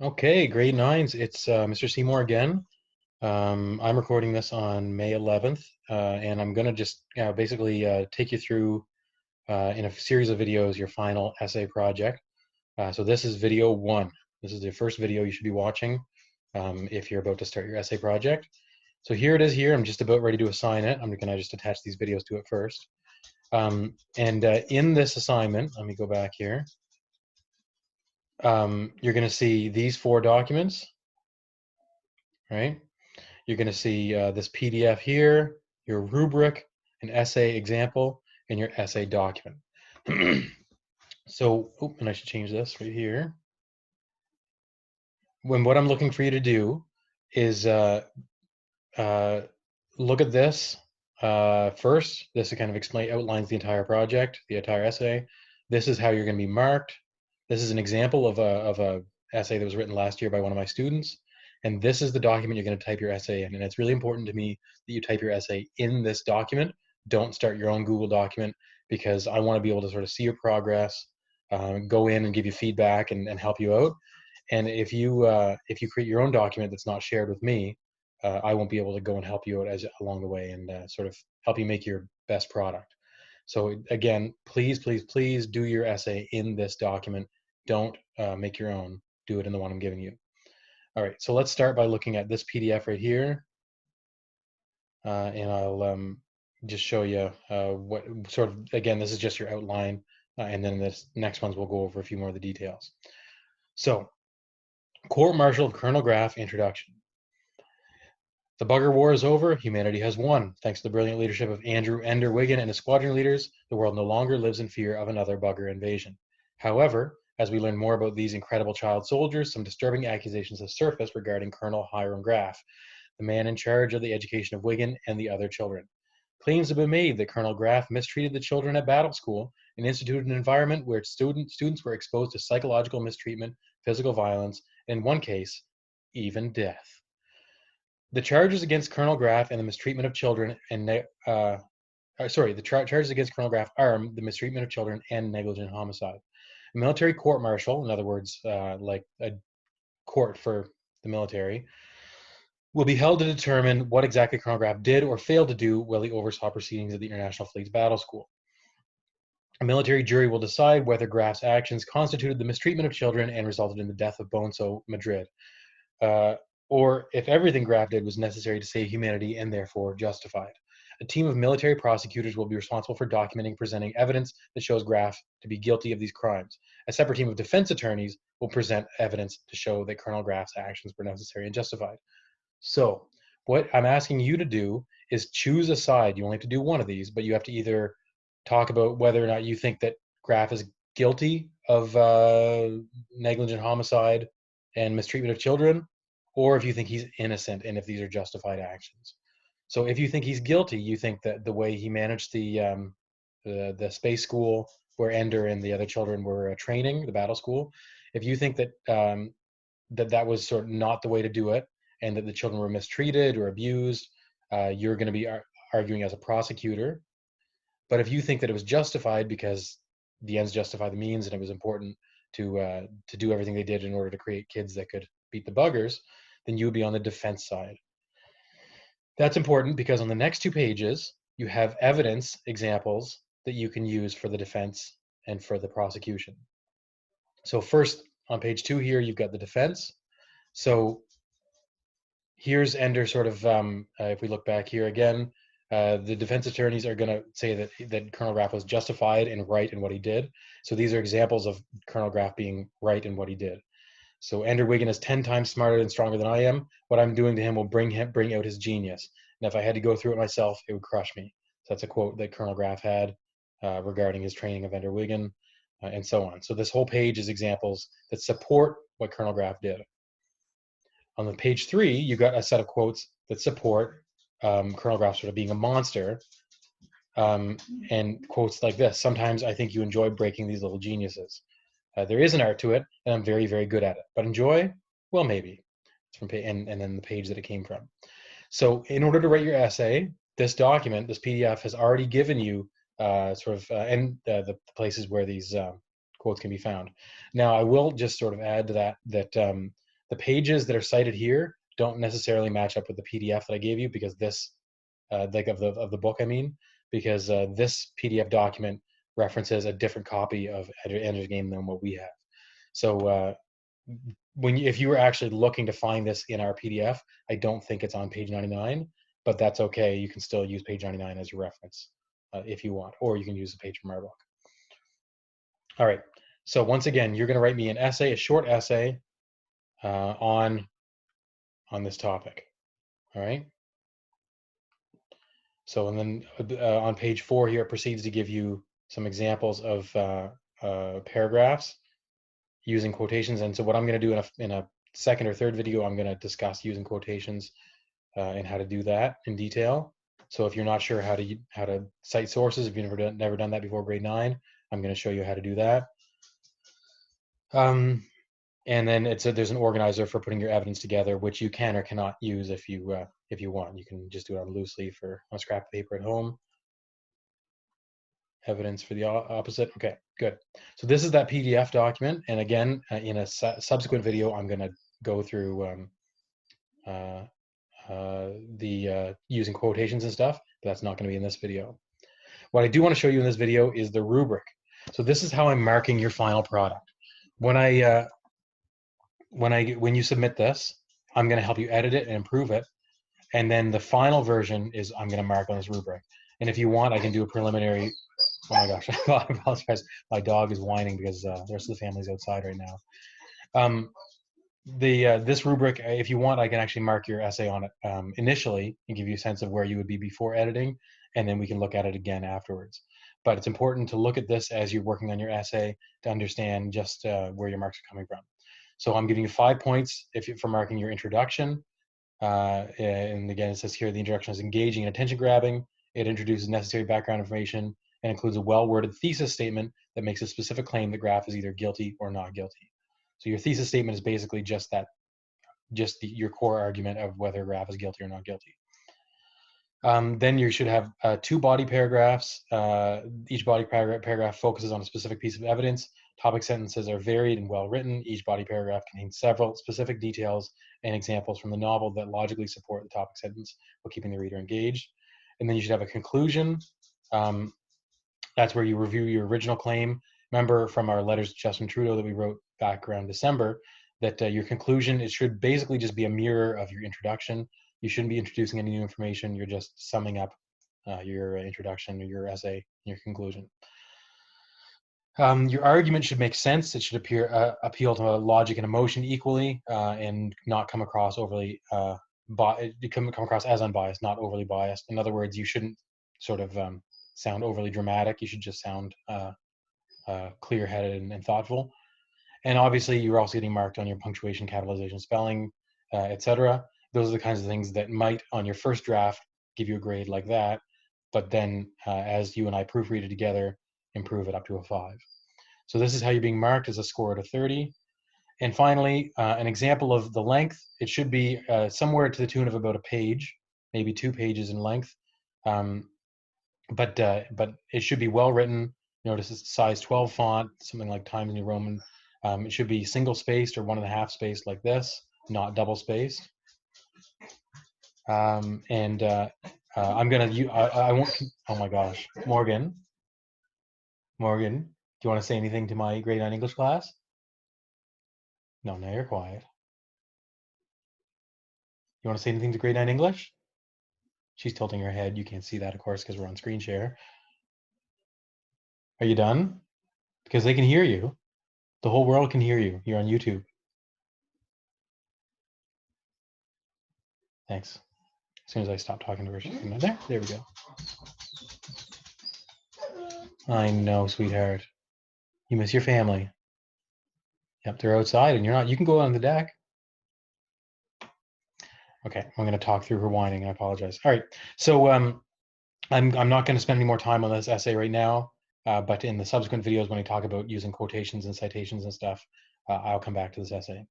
Okay, grade nines. It's Mr. Seymour again. I'm recording this on May 11th, and I'm going to just basically take you through in a series of videos your final essay project. So this is video one. This is the first video you should be watching if you're about to start your essay project. So here it is here. I'm just about ready to assign it. I'm going to just attach these videos to it first. In this assignment, let me go back here. You're going to see these four documents, right? You're going to see this PDF here, your rubric, an essay example, and your essay document. So, and I should change this right here. What I'm looking for you to do is uh, look at this first. This kind of outlines the entire project, the entire essay. This is how you're going to be marked. This is an example of a essay that was written last year by one of my students. And this is the document you're going to type your essay in. And it's really important to me that you type your essay in this document. Don't start your own Google document because I want to be able to sort of see your progress, go in and give you feedback and help you out. And if you create your own document that's not shared with me, I won't be able to go and help you out along the way and sort of help you make your best product. So again, please, please, please do your essay in this document. Don't make your own. Do it in the one I'm giving you. All right, so let's start by looking at this PDF right here. And I'll just show you what sort of, again, this is just your outline. And then this next ones we'll go over a few more of the details. So, Court-Martial of Colonel Graff, Introduction. The bugger war is over. Humanity has won. Thanks to the brilliant leadership of Andrew Ender Wiggin and his squadron leaders, the world no longer lives in fear of another bugger invasion. However, as we learn more about these incredible child soldiers, some disturbing accusations have surfaced regarding Colonel Hiram Graff, the man in charge of the education of Wiggin and the other children. Claims have been made that Colonel Graff mistreated the children at battle school and instituted an environment where students were exposed to psychological mistreatment, physical violence, and in one case, even death. The charges against Colonel Graff and the mistreatment of children and the charges against Colonel Graff are the mistreatment of children and negligent homicide. A military court-martial, in other words, like a court for the military, will be held to determine what exactly Colonel Graff did or failed to do while he oversaw proceedings at the International Fleet's battle school. A military jury will decide whether Graff's actions constituted the mistreatment of children and resulted in the death of Bonso Madrid, uh, or if everything Graff did was necessary to save humanity and therefore justified. A team of military prosecutors will be responsible for documenting and presenting evidence that shows Graff to be guilty of these crimes. A separate team of defense attorneys will present evidence to show that Colonel Graff's actions were necessary and justified. So, what I'm asking you to do is choose a side. You only have to do one of these, but you have to either talk about whether or not you think that Graff is guilty of negligent homicide and mistreatment of children, or if you think he's innocent and if these are justified actions. So if you think he's guilty, you think that the way he managed the space school where Ender and the other children were training, the battle school, if you think that that was sort of not the way to do it, and that the children were mistreated or abused, you're going to be arguing as a prosecutor. But if you think that it was justified because the ends justify the means and it was important to do everything they did in order to create kids that could beat the buggers, then you would be on the defense side. That's important because on the next two pages, you have evidence examples that you can use for the defense and for the prosecution. So first, on page 2 here, you've got the defense. So here's Ender sort of, if we look back here again, the defense attorneys are going to say that Colonel Graff was justified and right in what he did. So these are examples of Colonel Graff being right in what he did. So Ender Wiggin is 10 times smarter and stronger than I am. What I'm doing to him will bring out his genius. And if I had to go through it myself, it would crush me. So that's a quote that Colonel Graff had regarding his training of Ender Wiggin, and so on. So this whole page is examples that support what Colonel Graff did. On the page 3, you've got a set of quotes that support Colonel Graff sort of being a monster, and quotes like this: "Sometimes I think you enjoy breaking these little geniuses. There is an art to it, and I'm very, very good at it. But enjoy? Well, maybe." It's from and then the page that it came from. So in order to write your essay, this document, this PDF, has already given you the places where these quotes can be found. Now, I will just sort of add to that The pages that are cited here don't necessarily match up with the PDF that I gave you, because this, like of the book, I mean, because this PDF document references a different copy of Ender's Game than what we have. So if you were actually looking to find this in our PDF, I don't think it's on page 99, but that's okay. You can still use page 99 as your reference if you want, or you can use the page from our book. All right. So once again, you're going to write me an essay, a short essay on this topic. All right. So, and then on page 4 here, it proceeds to give you some examples of paragraphs using quotations. And so what I'm going to do in a second or third video, I'm going to discuss using quotations and how to do that in detail. So if you're not sure how to cite sources, if you've never done that before grade 9, I'm going to show you how to do that. And then there's an organizer for putting your evidence together, which you can or cannot use if you want. You can just do it on a loose leaf or on scrap of paper at home. Evidence for the opposite. Okay, good. So this is that PDF document, and again, in a subsequent video, I'm going to go through using quotations and stuff, but that's not going to be in this video. What I do want to show you in this video is the rubric. So this is how I'm marking your final product. When you submit this, I'm going to help you edit it and improve it, and then the final version is I'm going to mark on this rubric. And if you want, I can do a preliminary. Oh my gosh, I apologize. My dog is whining because the rest of the family's outside right now. This rubric, if you want, I can actually mark your essay on it initially and give you a sense of where you would be before editing, and then we can look at it again afterwards. But it's important to look at this as you're working on your essay to understand just where your marks are coming from. So I'm giving you 5 points for marking your introduction. And again, it says here the introduction is engaging and attention grabbing. It introduces necessary background information and includes a well-worded thesis statement that makes a specific claim that Graff is either guilty or not guilty. So your thesis statement is basically just your core argument of whether Graff is guilty or not guilty. Then you should have 2 body paragraphs. Each body paragraph focuses on a specific piece of evidence. Topic sentences are varied and well written. Each body paragraph contains several specific details and examples from the novel that logically support the topic sentence while keeping the reader engaged. And then you should have a conclusion. That's where you review your original claim. Remember from our letters to Justin Trudeau that we wrote back around December that your conclusion, it should basically just be a mirror of your introduction. You shouldn't be introducing any new information. You're just summing up your introduction or your essay and your conclusion. Your argument should make sense. It should appeal to logic and emotion equally and not come across overly come across as unbiased, not overly biased. In other words, you shouldn't sort of sound overly dramatic. You should just sound clear-headed and thoughtful. And obviously, you're also getting marked on your punctuation, capitalization, spelling, etc. Those are the kinds of things that might, on your first draft, give you a grade like that. But then, as you and I proofread it together, improve it up to a 5. So this is how you're being marked as a score out of 30. And finally, an example of the length. It should be somewhere to the tune of about a page, maybe 2 pages in length. But it should be well written. Notice it's size 12 font, something like Times New Roman. It should be single spaced or 1.5 spaced like this, not double spaced. I'm gonna I won't. Oh my gosh, Morgan, do you want to say anything to my grade 9 English class? No, now you're quiet. You want to say anything to grade 9 English? She's tilting her head. You can't see that, of course, because we're on screen share. Are you done? Because they can hear you. The whole world can hear you. You're on YouTube. Thanks. As soon as I stop talking to her, she's going to, there we go. I know, sweetheart. You miss your family. Yep, they're outside and you're not. You can go on the deck. Okay, I'm going to talk through her whining. I apologize. All right, so I'm not going to spend any more time on this essay right now, but in the subsequent videos when I talk about using quotations and citations and stuff, I'll come back to this essay.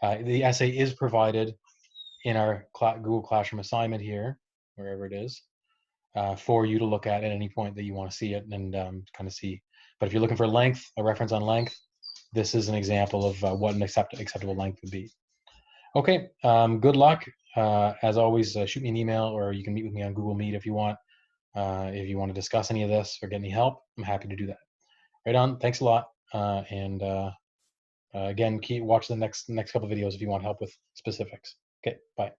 The essay is provided in our Google Classroom assignment here, wherever it is, for you to look at any point that you want to see it and kind of see. But if you're looking for length, a reference on length, this is an example of what an acceptable length would be. Okay, good luck. As always, shoot me an email, or you can meet with me on Google Meet if you want. If you want to discuss any of this or get any help, I'm happy to do that. Right on. Thanks a lot. And again, keep watch the next couple videos if you want help with specifics. Okay, bye.